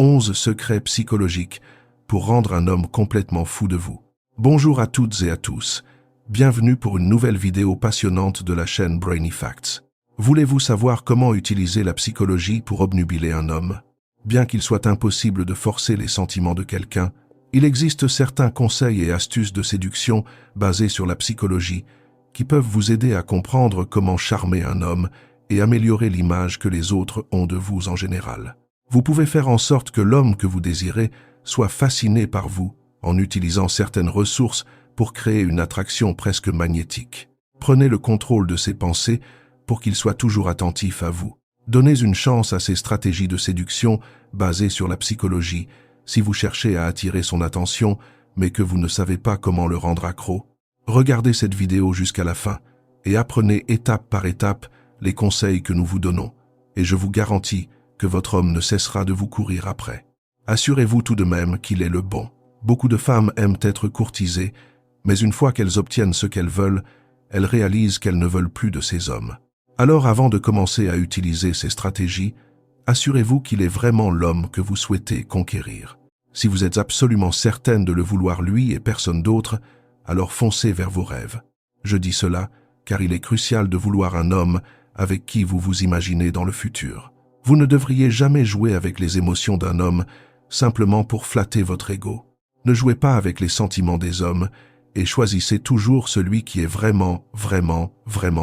11 secrets psychologiques pour rendre un homme complètement fou de vous. Bonjour à toutes et à tous. Bienvenue pour une nouvelle vidéo passionnante de la chaîne Brainy Facts. Voulez-vous savoir comment utiliser la psychologie pour obnubiler un homme? Bien qu'il soit impossible de forcer les sentiments de quelqu'un, il existe certains conseils et astuces de séduction basés sur la psychologie qui peuvent vous aider à comprendre comment charmer un homme et améliorer l'image que les autres ont de vous en général. Vous pouvez faire en sorte que l'homme que vous désirez soit fasciné par vous en utilisant certaines ressources pour créer une attraction presque magnétique. Prenez le contrôle de ses pensées pour qu'il soit toujours attentif à vous. Donnez une chance à ces stratégies de séduction basées sur la psychologie si vous cherchez à attirer son attention mais que vous ne savez pas comment le rendre accro. Regardez cette vidéo jusqu'à la fin et apprenez étape par étape les conseils que nous vous donnons et je vous garantis que votre homme ne cessera de vous courir après. Assurez-vous tout de même qu'il est le bon. Beaucoup de femmes aiment être courtisées, mais une fois qu'elles obtiennent ce qu'elles veulent, elles réalisent qu'elles ne veulent plus de ces hommes. Alors avant de commencer à utiliser ces stratégies, assurez-vous qu'il est vraiment l'homme que vous souhaitez conquérir. Si vous êtes absolument certaine de le vouloir lui et personne d'autre, alors foncez vers vos rêves. Je dis cela car il est crucial de vouloir un homme avec qui vous vous imaginez dans le futur. Vous ne devriez jamais jouer avec les émotions d'un homme simplement pour flatter votre ego. Ne jouez pas avec les sentiments des hommes et choisissez toujours celui qui est vraiment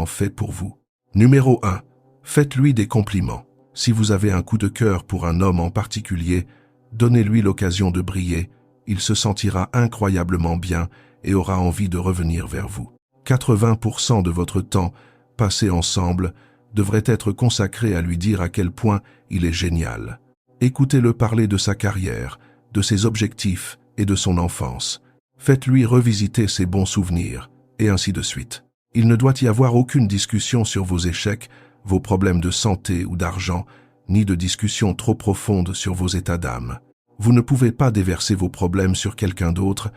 fait pour vous. Numéro 1. Faites-lui des compliments. Si vous avez un coup de cœur pour un homme en particulier, donnez-lui l'occasion de briller. Il se sentira incroyablement bien et aura envie de revenir vers vous. 80% de votre temps passé ensemble devrait être consacré à lui dire à quel point il est génial. Écoutez-le parler de sa carrière, de ses objectifs et de son enfance. Faites-lui revisiter ses bons souvenirs, et ainsi de suite. Il ne doit y avoir aucune discussion sur vos échecs, vos problèmes de santé ou d'argent, ni de discussion trop profonde sur vos états d'âme. Vous ne pouvez pas déverser vos problèmes sur quelqu'un d'autre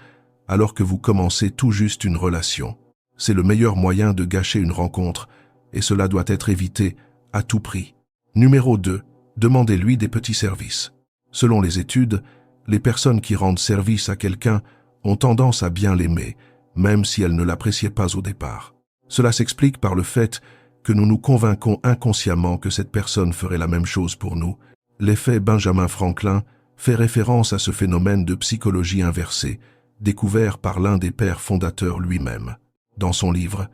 alors que vous commencez tout juste une relation. C'est le meilleur moyen de gâcher une rencontre, et cela doit être évité à tout prix. Numéro 2. Demandez-lui des petits services. Selon les études, les personnes qui rendent service à quelqu'un ont tendance à bien l'aimer, même si elles ne l'appréciaient pas au départ. Cela s'explique par le fait que nous nous convainquons inconsciemment que cette personne ferait la même chose pour nous. L'effet Benjamin Franklin fait référence à ce phénomène de psychologie inversée, découvert par l'un des pères fondateurs lui-même. Dans son livre,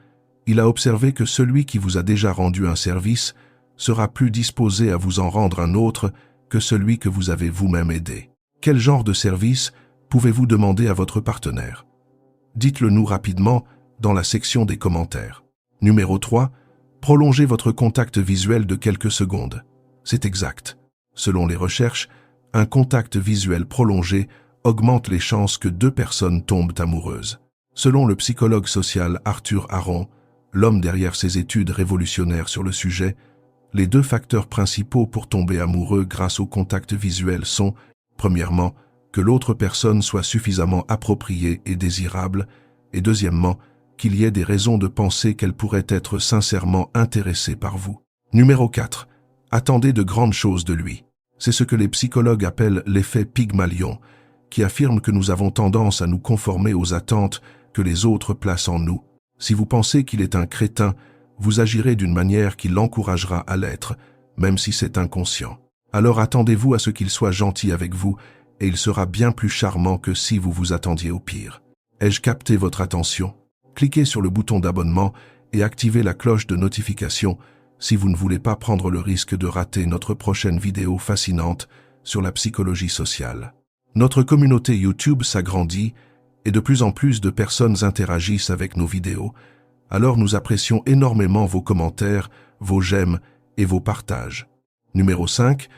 il a observé que celui qui vous a déjà rendu un service sera plus disposé à vous en rendre un autre que celui que vous avez vous-même aidé. Quel genre de service pouvez-vous demander à votre partenaire? Dites-le nous rapidement dans la section des commentaires. Numéro 3. Prolongez votre contact visuel de quelques secondes. C'est exact. Selon les recherches, un contact visuel prolongé augmente les chances que deux personnes tombent amoureuses. Selon le psychologue social Arthur Aron, l'homme derrière ses études révolutionnaires sur le sujet, les deux facteurs principaux pour tomber amoureux grâce au contact visuel sont, premièrement, que l'autre personne soit suffisamment appropriée et désirable, et deuxièmement, qu'il y ait des raisons de penser qu'elle pourrait être sincèrement intéressée par vous. Numéro 4. Attendez de grandes choses de lui. C'est ce que les psychologues appellent l'effet Pygmalion, qui affirme que nous avons tendance à nous conformer aux attentes que les autres placent en nous. Si vous pensez qu'il est un crétin, vous agirez d'une manière qui l'encouragera à l'être, même si c'est inconscient. Alors attendez-vous à ce qu'il soit gentil avec vous, et il sera bien plus charmant que si vous vous attendiez au pire. Ai-je capté votre attention? Cliquez sur le bouton d'abonnement et activez la cloche de notification si vous ne voulez pas prendre le risque de rater notre prochaine vidéo fascinante sur la psychologie sociale. Notre communauté YouTube s'agrandit et de plus en plus de personnes interagissent avec nos vidéos, alors nous apprécions énormément vos commentaires, vos j'aime et vos partages. Numéro 5.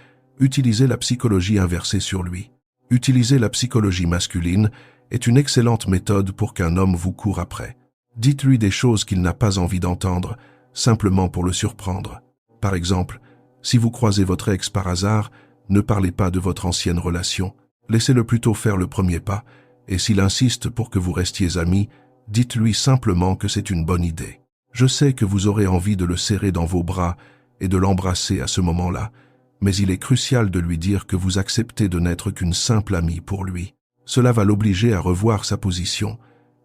Utilisez la psychologie inversée sur lui. Utiliser la psychologie masculine est une excellente méthode pour qu'un homme vous court après. Dites-lui des choses qu'il n'a pas envie d'entendre, simplement pour le surprendre. Par exemple, si vous croisez votre ex par hasard, ne parlez pas de votre ancienne relation. Laissez-le plutôt faire le premier pas, et s'il insiste pour que vous restiez amis, dites-lui simplement que c'est une bonne idée. Je sais que vous aurez envie de le serrer dans vos bras et de l'embrasser à ce moment-là, mais il est crucial de lui dire que vous acceptez de n'être qu'une simple amie pour lui. Cela va l'obliger à revoir sa position,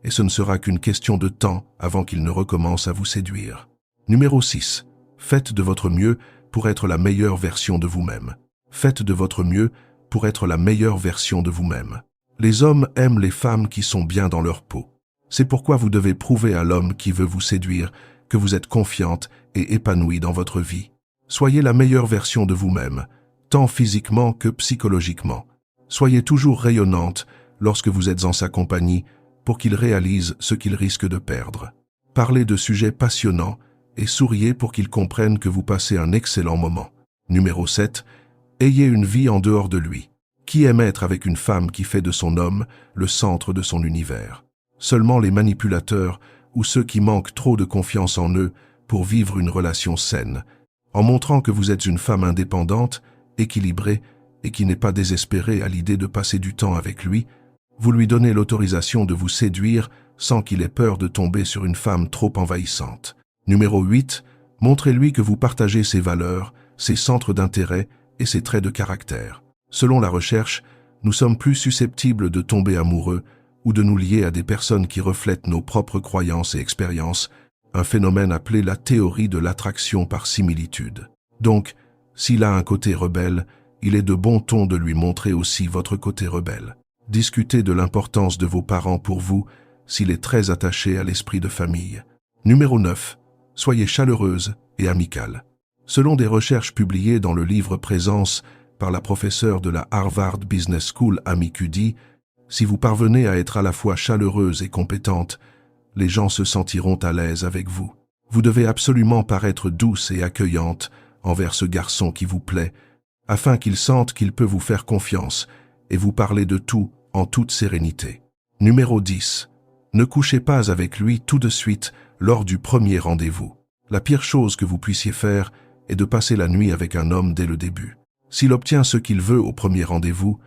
et ce ne sera qu'une question de temps avant qu'il ne recommence à vous séduire. Numéro 6. Faites de votre mieux pour être la meilleure version de vous-même. Faites de votre mieux pour être la meilleure version de vous-même. Les hommes aiment les femmes qui sont bien dans leur peau. C'est pourquoi vous devez prouver à l'homme qui veut vous séduire que vous êtes confiante et épanouie dans votre vie. Soyez la meilleure version de vous-même, tant physiquement que psychologiquement. Soyez toujours rayonnante lorsque vous êtes en sa compagnie pour qu'il réalise ce qu'il risque de perdre. Parlez de sujets passionnants et souriez pour qu'il comprenne que vous passez un excellent moment. Numéro 7. Ayez une vie en dehors de lui. Qui aime être avec une femme qui fait de son homme le centre de son univers? Seulement les manipulateurs ou ceux qui manquent trop de confiance en eux pour vivre une relation saine. En montrant que vous êtes une femme indépendante, équilibrée et qui n'est pas désespérée à l'idée de passer du temps avec lui, vous lui donnez l'autorisation de vous séduire sans qu'il ait peur de tomber sur une femme trop envahissante. Numéro 8. Montrez-lui que vous partagez ses valeurs, ses centres d'intérêt et ses traits de caractère. Selon la recherche, nous sommes plus susceptibles de tomber amoureux ou de nous lier à des personnes qui reflètent nos propres croyances et expériences, un phénomène appelé la théorie de l'attraction par similitude. Donc, s'il a un côté rebelle, il est de bon ton de lui montrer aussi votre côté rebelle. Discutez de l'importance de vos parents pour vous s'il est très attaché à l'esprit de famille. Numéro 9. Soyez chaleureuse et amicale. Selon des recherches publiées dans le livre Présence par la professeure de la Harvard Business School Amy Cuddy, si vous parvenez à être à la fois chaleureuse et compétente, les gens se sentiront à l'aise avec vous. Vous devez absolument paraître douce et accueillante envers ce garçon qui vous plaît, afin qu'il sente qu'il peut vous faire confiance et vous parler de tout en toute sérénité. Numéro 10. Ne couchez pas avec lui tout de suite lors du premier rendez-vous. La pire chose que vous puissiez faire est de passer la nuit avec un homme dès le début. S'il obtient ce qu'il veut au premier rendez-vous,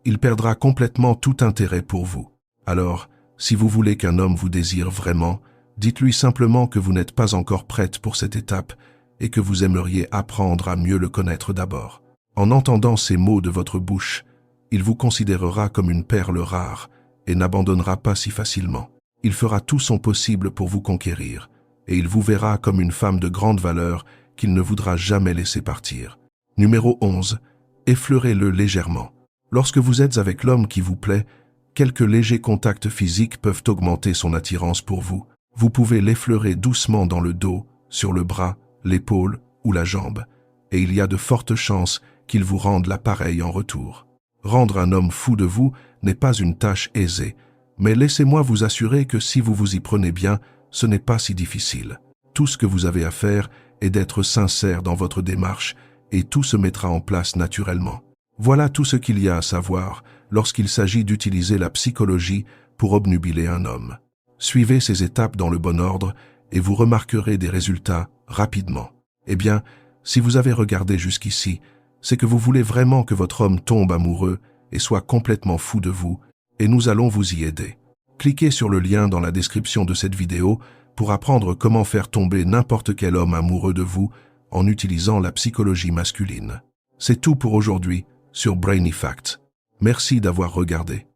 il perdra complètement tout intérêt pour vous. Alors, si vous voulez qu'un homme vous désire vraiment, dites-lui simplement que vous n'êtes pas encore prête pour cette étape et que vous aimeriez apprendre à mieux le connaître d'abord. En entendant ces mots de votre bouche, il vous considérera comme une perle rare et n'abandonnera pas si facilement. Il fera tout son possible pour vous conquérir, et il vous verra comme une femme de grande valeur qu'il ne voudra jamais laisser partir. Numéro 11. Effleurez-le légèrement. Lorsque vous êtes avec l'homme qui vous plaît, quelques légers contacts physiques peuvent augmenter son attirance pour vous. Vous pouvez l'effleurer doucement dans le dos, sur le bras, l'épaule ou la jambe, et il y a de fortes chances qu'il vous rende l'appareil en retour. Rendre un homme fou de vous n'est pas une tâche aisée, mais laissez-moi vous assurer que si vous vous y prenez bien, ce n'est pas si difficile. Tout ce que vous avez à faire est d'être sincère dans votre démarche et tout se mettra en place naturellement. Voilà tout ce qu'il y a à savoir lorsqu'il s'agit d'utiliser la psychologie pour obnubiler un homme. Suivez ces étapes dans le bon ordre et vous remarquerez des résultats rapidement. Eh bien, si vous avez regardé jusqu'ici, c'est que vous voulez vraiment que votre homme tombe amoureux et soit complètement fou de vous, et nous allons vous y aider. Cliquez sur le lien dans la description de cette vidéo pour apprendre comment faire tomber n'importe quel homme amoureux de vous en utilisant la psychologie masculine. C'est tout pour aujourd'hui sur Brainy Facts. Merci d'avoir regardé.